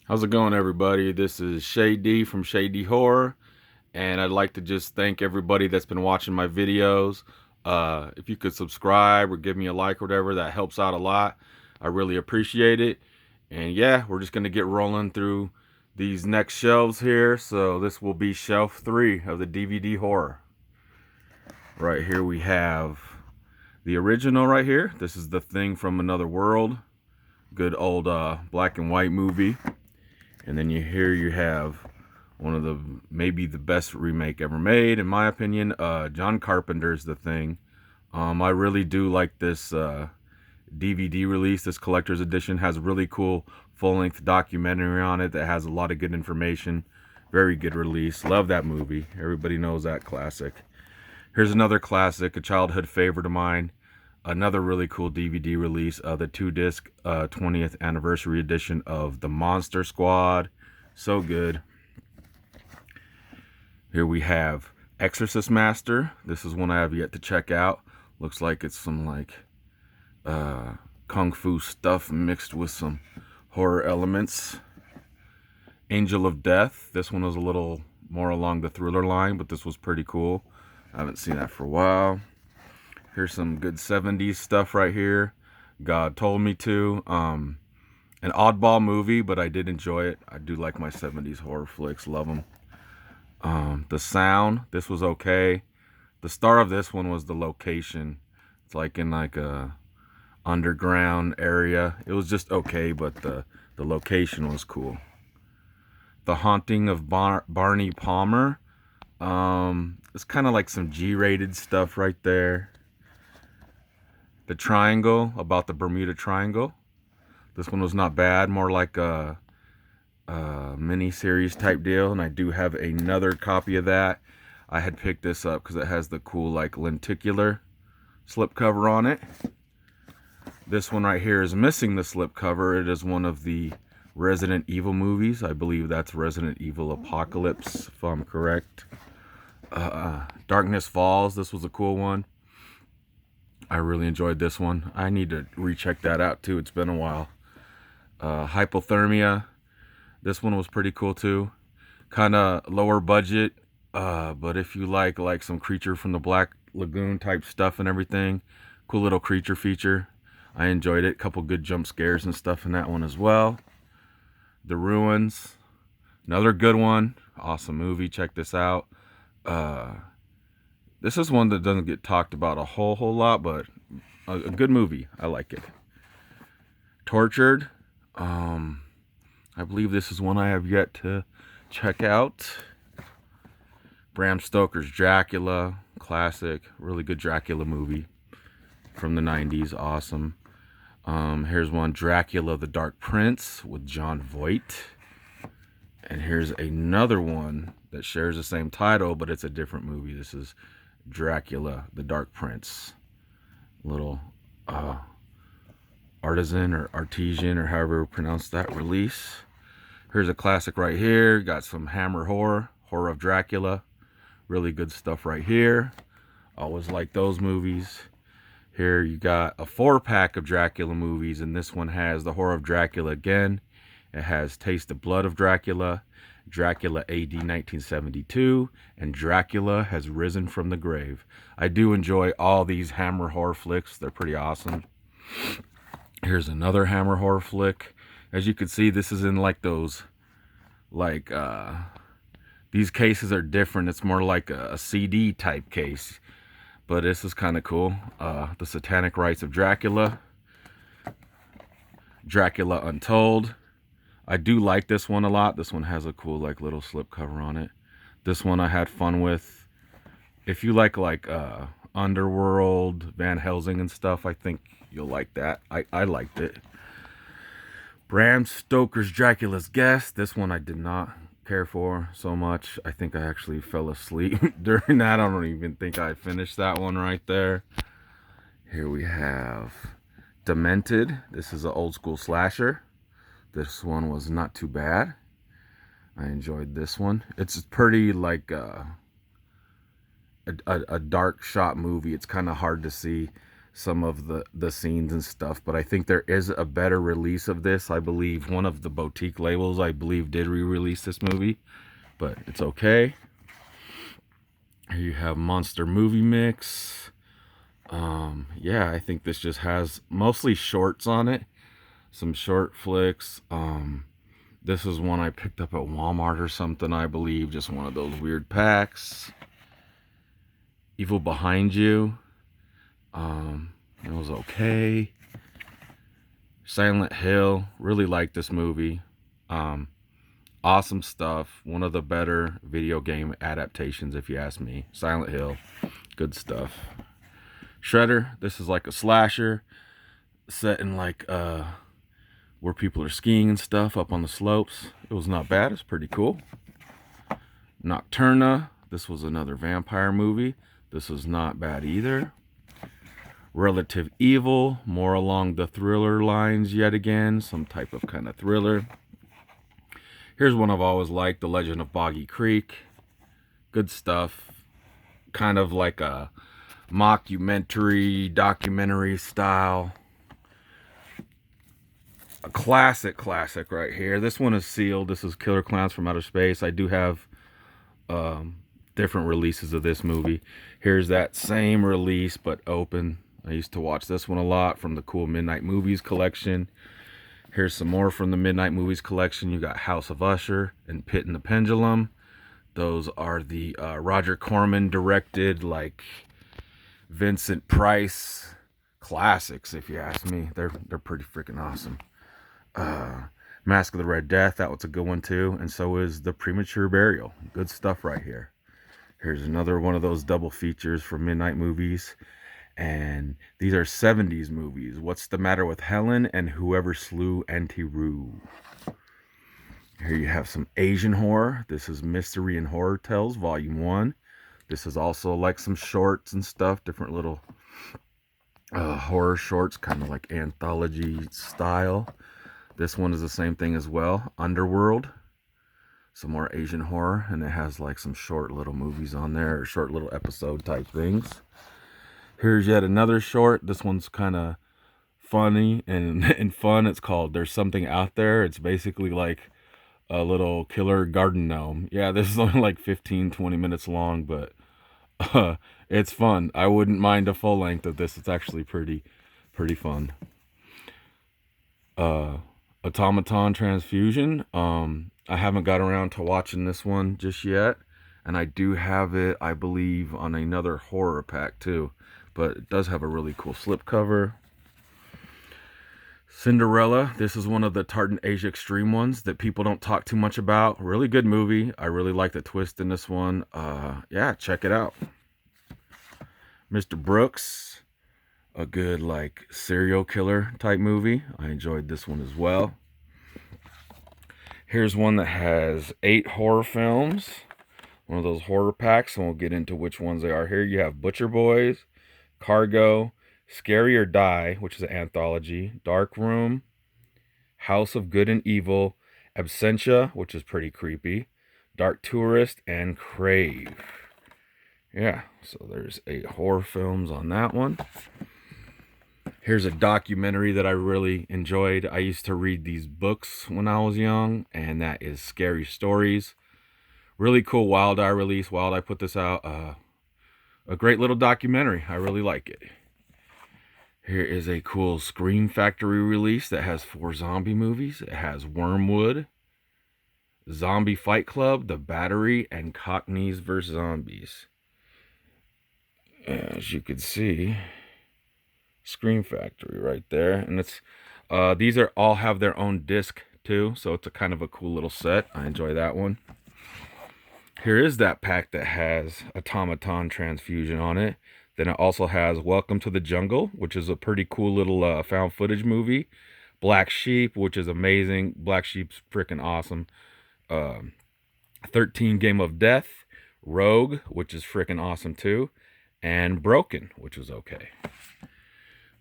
How's it going, everybody? This is Shady from Shady Horror, and I'd like to just thank everybody that's been watching my videos. If you could subscribe or give me a like or whatever, that helps out a lot. I really appreciate it. And yeah, we're just gonna get rolling through these next shelves here. So this will be shelf 3 of the DVD horror. Right here we have the original right here. This is The Thing from Another World. Good old black and white movie. And then here you have one of the maybe the best remake ever made, in my opinion. John Carpenter's The Thing. I really do like this DVD release. This collector's edition has a really cool full-length documentary on it that has a lot of good information. Very good release. Love that movie. Everybody knows that classic. Here's another classic, a childhood favorite of mine. Another really cool DVD release, the 2-disc 20th anniversary edition of The Monster Squad. So good. Here we have Exorcist Master. This is one I have yet to check out. Looks like it's some like kung fu stuff mixed with some horror elements. Angel of Death. This one was a little more along the thriller line, but this was pretty cool. I haven't seen that for a while. Here's some good 70s stuff right here. God Told Me To. An oddball movie, but I did enjoy it. I do like my 70s horror flicks. Love them. The sound. This was okay. The star of this one was the location. It's like in like a underground area. It was just okay, but the location was cool. The Haunting of Barney Palmer. It's kind of like some G-rated stuff right there. The Triangle, about the Bermuda Triangle. This one was not bad, more like a mini-series type deal, and I do have another copy of that. I had picked this up because it has the cool like lenticular slipcover on it. This one right here is missing the slipcover. It is one of the Resident Evil movies. I believe that's Resident Evil Apocalypse, if I'm correct. Darkness Falls. This was a cool one. I really enjoyed this one. I need to recheck that out too. It's been a while. Hypothermia. This one was pretty cool too. Kind of lower budget, but if you like some Creature from the Black Lagoon type stuff and everything, cool little creature feature. I enjoyed it. Couple good jump scares and stuff in that one as well. The Ruins. Another good one. Awesome movie. Check this out. This is one that doesn't get talked about a whole lot, but a good movie. I like it. Tortured. I believe this is one I have yet to check out. Bram Stoker's Dracula. Classic. Really good Dracula movie from the 90s. Awesome. Here's one, Dracula the Dark Prince with Jon Voight. And here's another one that shares the same title, but it's a different movie. This is Dracula the Dark Prince. Little artisan or artesian or however you pronounce that release. Here's a classic right here. Got some Hammer Horror of Dracula. Really good stuff right here. Always like those movies. Here you got a 4-pack of Dracula movies, and this one has the Horror of Dracula again. It has Taste the Blood of Dracula, Dracula AD 1972, and Dracula Has Risen from the Grave. I do enjoy all these Hammer horror flicks. They're pretty awesome. Here's another Hammer horror flick. As you can see, this is in like those, like, these cases are different. It's more like a CD type case. But this is kind of cool. The Satanic Rites of Dracula. Dracula Untold. I do like this one a lot. This one has a cool like little slip cover on it. This one I had fun with. If you like Underworld, Van Helsing and stuff, I think you'll like that. I liked it. Bram Stoker's Dracula's Guest. This one I did not care for so much. I think I actually fell asleep during that. I don't even think I finished that one right there. Here we have Demented. This is an old school slasher. This one was not too bad. I enjoyed this one. It's pretty like a dark shot movie. It's kind of hard to see some of the scenes and stuff, but I think there is a better release of this. I believe one of the boutique labels, I believe, did re-release this movie, but it's okay. Here you have Monster Movie Mix. Yeah, I think this just has mostly shorts on it, some short flicks. This is one I picked up at Walmart or something, I believe, just one of those weird packs. Evil Behind You. It was okay. Silent Hill, really liked this movie. Awesome stuff. One of the better video game adaptations, if you ask me. Silent Hill, good stuff. Shredder, this is like a slasher set in like where people are skiing and stuff up on the slopes. It was not bad. It's pretty cool. Nocturna, this was another vampire movie. This was not bad either. Relative Evil, more along the thriller lines yet again, some type of kind of thriller. Here's one I've always liked, The Legend of Boggy Creek. Good stuff. Kind of like a mockumentary, documentary style. A classic right here. This one is sealed. This is Killer Clowns from Outer Space. I do have different releases of this movie. Here's that same release, but open. I used to watch this one a lot from the Cool Midnight Movies collection. Here's some more from the Midnight Movies collection. You got House of Usher and Pit and the Pendulum. Those are the Roger Corman directed, like Vincent Price classics, if you ask me. They're pretty freaking awesome. Mask of the Red Death, that was a good one too. And so is The Premature Burial. Good stuff right here. Here's another one of those double features from Midnight Movies. And these are 70s movies. What's the Matter with Helen and Whoever Slew Auntie Roo. Here you have some Asian horror. This is Mystery and Horror Tales, Volume 1. This is also like some shorts and stuff, different little horror shorts, kind of like anthology style. This one is the same thing as well, Underworld. Some more Asian horror, and it has like some short little movies on there, or short little episode type things. Here's yet another short. This one's kind of funny and fun. It's called There's Something Out There. It's basically like a little killer garden gnome. Yeah, this is only like 15-20 minutes long, but it's fun. I wouldn't mind a full length of this. It's actually pretty fun. Automaton Transfusion. I haven't got around to watching this one just yet, and I do have it, I believe, on another horror pack too, but it does have a really cool slipcover. Cinderella, this is one of the Tartan Asia Extreme ones that people don't talk too much about. Really good movie. I really like the twist in this one. Yeah, check it out. Mr. Brooks, a good like serial killer type movie. I enjoyed this one as well. Here's one that has 8 horror films. One of those horror packs, and we'll get into which ones they are here. You have Butcher Boys, Cargo, Scary or Die, which is an anthology, Dark Room, House of Good and Evil, Absentia, which is pretty creepy, Dark Tourist, and Crave. Yeah, so there's 8 horror films on that one. Here's a documentary that I really enjoyed. I used to read these books when I was young, and that is Scary Stories. Really cool Wild Eye release. Wild Eye put this out. A great little documentary. I really like it. Here is a cool Scream Factory release that has 4 zombie movies. It has Wormwood, Zombie Fight Club, The Battery, and Cockneys vs. Zombies. As you can see, Scream Factory right there. And it's these are all have their own disc too, so it's a kind of a cool little set. I enjoy that one. Here is that pack that has Automaton Transfusion on it. Then it also has Welcome to the Jungle, which is a pretty cool little found footage movie. Black Sheep, which is amazing. Black Sheep's freaking awesome. 13 Game of Death. Rogue, which is freaking awesome too. And Broken, which was okay.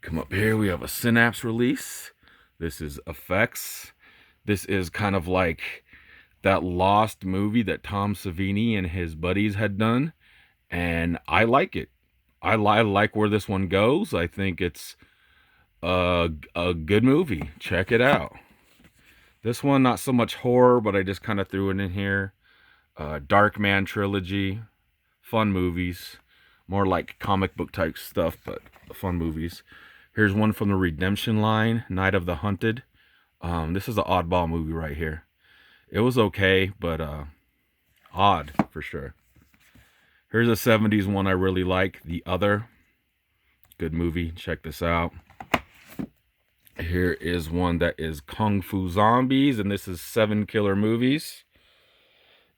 Come up here, we have a Synapse release. This is Effects. This is kind of like that Lost movie that Tom Savini and his buddies had done, and I like it. I like where this one goes. I think it's a good movie. Check it out. This one, not so much horror, but I just kind of threw it in here. Dark Man trilogy, fun movies, more like comic book type stuff, but fun movies. Here's one from the Redemption line, Night of the Hunted. This is an oddball movie right here. It was okay, but odd for sure. Here's a 70s one I really like, The Other. Good movie. Check this out. Here is one that is Kung Fu Zombies, and this is 7 Killer Movies.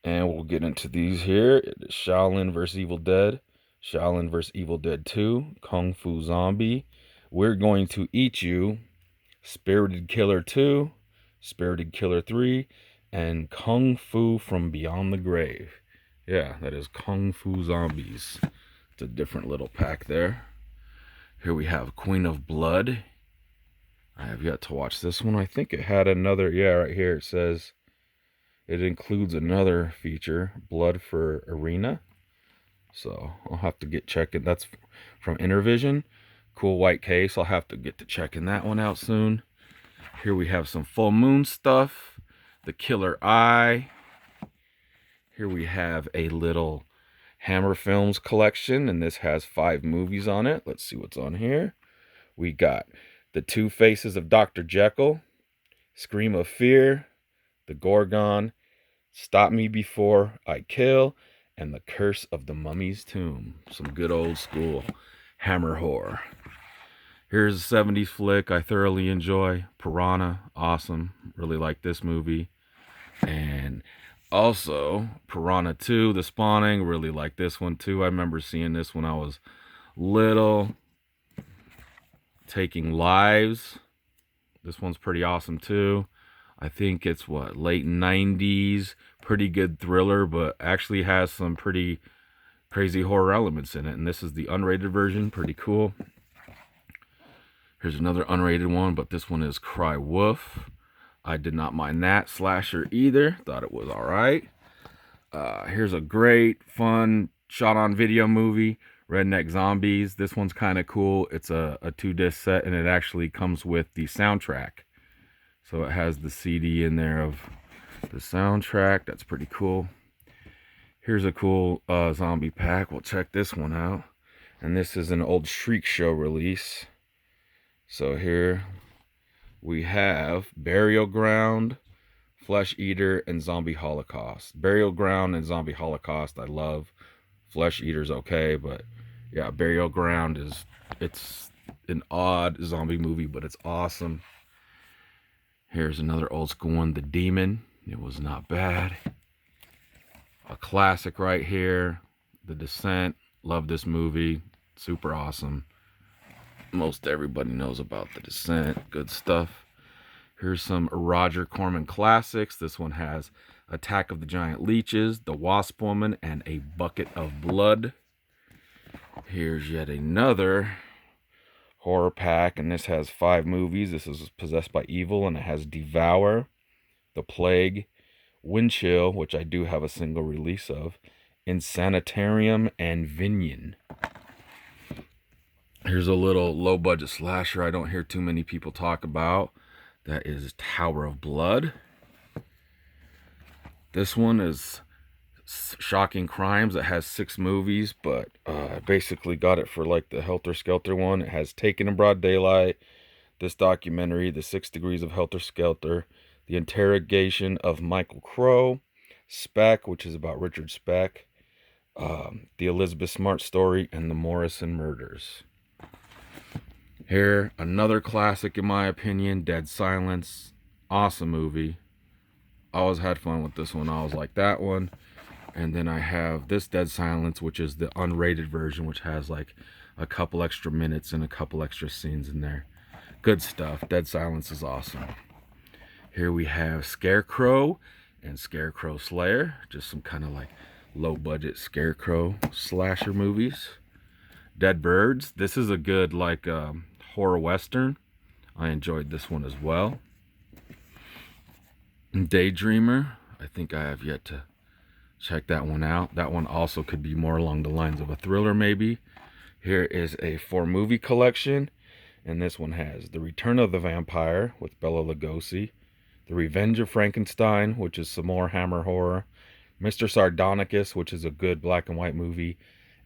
And we'll get into these here. It is Shaolin vs. Evil Dead, Shaolin vs. Evil Dead 2, Kung Fu Zombie, We're Going to Eat You, Spirited Killer 2, Spirited Killer 3, and Kung Fu from Beyond the Grave. Yeah, that is Kung Fu Zombies. It's a different little pack there. Here we have Queen of Blood. I have yet to watch this one. I think it had another, yeah, right here it says it includes another feature, Blood for Arena. So I'll have to get checking. That's from Intervision. Cool white case. I'll have to get to checking that one out soon. Here we have some Full Moon stuff. The Killer Eye. Here we have a little Hammer Films collection, and this has 5 movies on it. Let's see what's on here. We got The Two Faces of Dr. Jekyll, Scream of Fear, The Gorgon, Stop Me Before I Kill, and The Curse of the Mummy's Tomb. Some good old school Hammer horror. Here's a 70s flick I thoroughly enjoy. Piranha, awesome. Really like this movie. And also Piranha 2, The Spawning, really like this one too. I remember seeing this when I was little. Taking Lives. This one's pretty awesome too. I think it's what, late 90s, pretty good thriller, but actually has some pretty crazy horror elements in it. And this is the unrated version, pretty cool. Here's another unrated one, but this one is Cry Wolf. I did not mind that slasher either. Thought it was all right. Here's a great, fun, shot on video movie, Redneck Zombies. This one's kind of cool. It's a 2-disc set, and it actually comes with the soundtrack. So it has the CD in there of the soundtrack. That's pretty cool. Here's a cool zombie pack. We'll check this one out. And this is an old Shriek show release. So here we have Burial Ground, Flesh Eater, and Zombie Holocaust. Burial Ground and Zombie Holocaust I love. Flesh Eater's okay, but yeah, Burial Ground it's an odd zombie movie, but it's awesome. Here's another old school one, The Demon. It was not bad. A classic right here, The Descent. Love this movie. Super awesome. Most everybody knows about The Descent. Good stuff. Here's some Roger Corman classics. This one has Attack of the Giant Leeches, The Wasp Woman, and A Bucket of Blood. Here's yet another horror pack, and this has 5 movies. This is Possessed by Evil, and it has Devour, The Plague, Wind Chill, which I do have a single release of, Insanitarium, and Vinion. Here's a little low-budget slasher I don't hear too many people talk about. That is Tower of Blood. This one is Shocking Crimes. It has 6 movies, but I basically got it for like the Helter Skelter one. It has Taken in Broad Daylight, this documentary, The 6 Degrees of Helter Skelter, The Interrogation of Michael Crow, Speck, which is about Richard Speck, The Elizabeth Smart Story, and The Morrison Murders. Here, another classic in my opinion, Dead Silence. Awesome movie. Always had fun with this one. I was like that one. And then I have this Dead Silence, which is the unrated version, which has like a couple extra minutes and a couple extra scenes in there. Good stuff. Dead Silence is awesome. Here we have Scarecrow and Scarecrow Slayer. Just some kind of like low budget Scarecrow slasher movies. Dead Birds. This is a good like horror western. I enjoyed this one as well. Daydreamer. I think I have yet to check that one out. That one also could be more along the lines of a thriller maybe. Here is a 4-movie collection, and this one has The Return of the Vampire with Bela Lugosi, The Revenge of Frankenstein, which is some more Hammer horror, Mr. Sardonicus, which is a good black and white movie,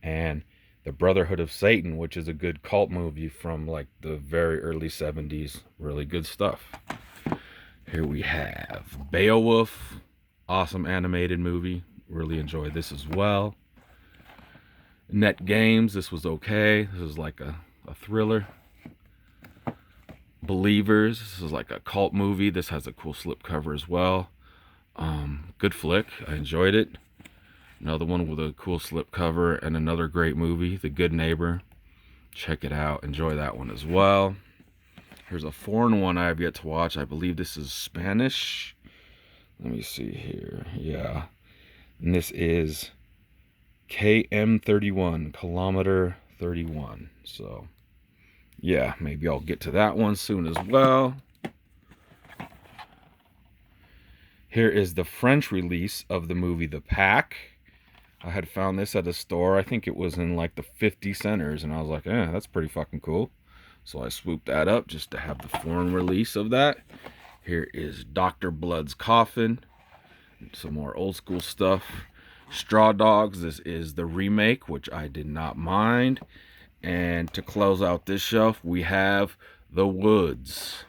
and The Brotherhood of Satan, which is a good cult movie from like the very early 70s. Really good stuff. Here we have Beowulf, awesome animated movie. Really enjoyed this as well. Net Games, this was okay. This is like a thriller. Believers, this is like a cult movie. This has a cool slipcover as well. Good flick, I enjoyed it. Another one with a cool slipcover, and another great movie, The Good Neighbor. Check it out, enjoy that one as well. Here's a foreign one I have yet to watch. I believe this is Spanish. Let me see here. Yeah. And this is KM31, Kilometer 31. So, yeah, maybe I'll get to that one soon as well. Here is the French release of the movie The Pack. I had found this at a store. I think it was in like the 50 centers, and I was like, that's pretty fucking cool. So I swooped that up just to have the foreign release of that. Here is Dr. Blood's Coffin. Some more old school stuff. Straw Dogs, this is the remake, which I did not mind. And to close out this shelf, we have The Woods.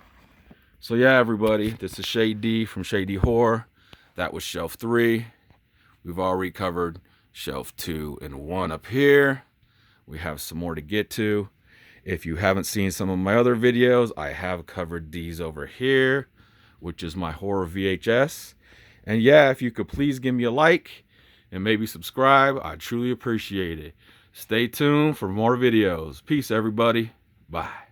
So yeah, everybody, this is Shady from Shady Horror. That was shelf 3. We've already covered shelf 2 and 1 up here. We have some more to get to. If you haven't seen some of my other videos, I have covered these over here, which is my horror VHS. And yeah, if you could please give me a like and maybe subscribe, I'd truly appreciate it. Stay tuned for more videos. Peace, everybody. Bye.